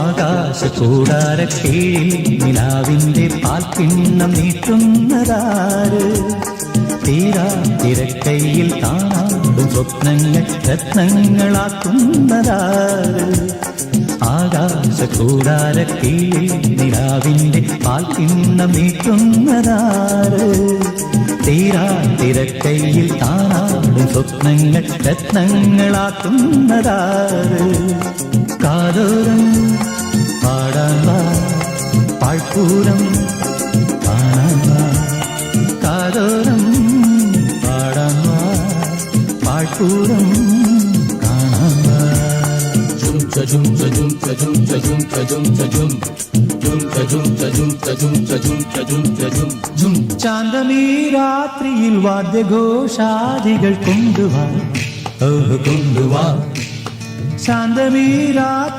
ആകാശകൂടാരക്കീഴിൽ നിലാവിന്റെ പാൽക്കിണ്ണം നീട്ടുന്നതാര്? തീരാ തിരക്കൈയിൽ കാണാടും സ്വപ്നങ്ങൾ രത്നങ്ങളാക്കുന്നതാര്? ആകാശകൂടാരക്കീഴിൽ നിലാവിന്റെ പാൽക്കിണ്ണം നീട്ടുന്നതാര്? തീരാ തിരക്കൈയിൽ കാണാടും സ്വപ്നങ്ങൾ രത്നങ്ങളാക്കുന്നതാര്? കാതോരം പാടാൻ പാഴ്പൂരം കാണാൻ കാതോരം പാടാൻ പാഴ്പൂരം കാണാൻ ചാന്തമീ രാത്രിയിൽ വാദ്യഘോഷാദികൾ കൊണ്ടുവാ, കൊണ്ടുവാ. ശാന്തമീ രാത്രി